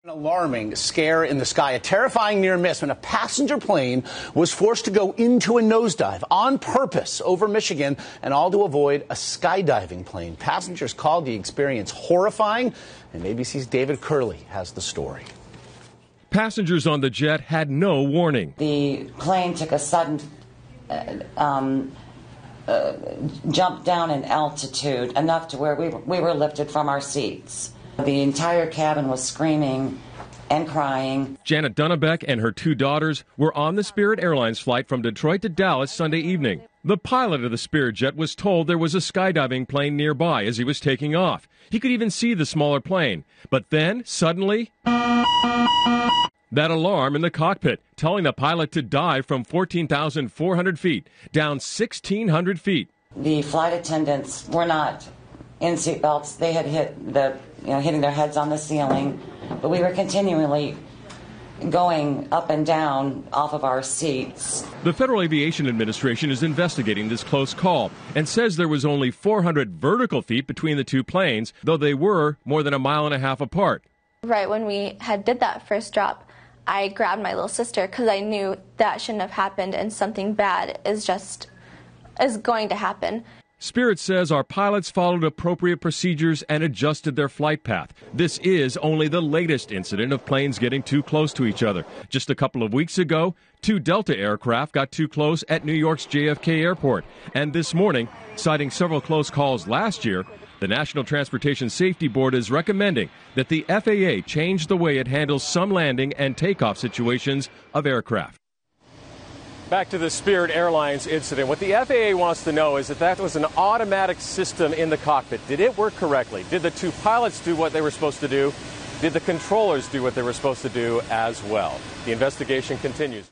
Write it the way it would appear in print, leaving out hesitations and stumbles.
An alarming scare in the sky, a terrifying near miss when a passenger plane was forced to go into a nosedive on purpose over Michigan, and all to avoid a skydiving plane. Passengers called the experience horrifying, and ABC's David Curley has the story. Passengers on the jet had no warning. The plane took a sudden jump down in altitude, enough to where we were lifted from our seats. The entire cabin was screaming and crying. Janet Dunnebeck and her two daughters were on the Spirit Airlines flight from Detroit to Dallas Sunday evening. The pilot of the Spirit jet was told there was a skydiving plane nearby as he was taking off. He could even see the smaller plane. But then, suddenly, that alarm in the cockpit, telling the pilot to dive from 14,400 feet, down 1,600 feet. The flight attendants were not in seatbelts. They had hitting their heads on the ceiling, but we were continually going up and down off of our seats. The Federal Aviation Administration is investigating this close call and says there was only 400 vertical feet between the two planes, though they were more than 1.5 miles apart. Right when we did that first drop, I grabbed my little sister because I knew that shouldn't have happened and something bad is going to happen. Spirit says our pilots followed appropriate procedures and adjusted their flight path. This is only the latest incident of planes getting too close to each other. Just a couple of weeks ago, 2 Delta aircraft got too close at New York's JFK Airport. And this morning, citing several close calls last year, the National Transportation Safety Board is recommending that the FAA change the way it handles some landing and takeoff situations of aircraft. Back to the Spirit Airlines incident. What the FAA wants to know is if that was an automatic system in the cockpit. Did it work correctly? Did the 2 pilots do what they were supposed to do? Did the controllers do what they were supposed to do as well? The investigation continues.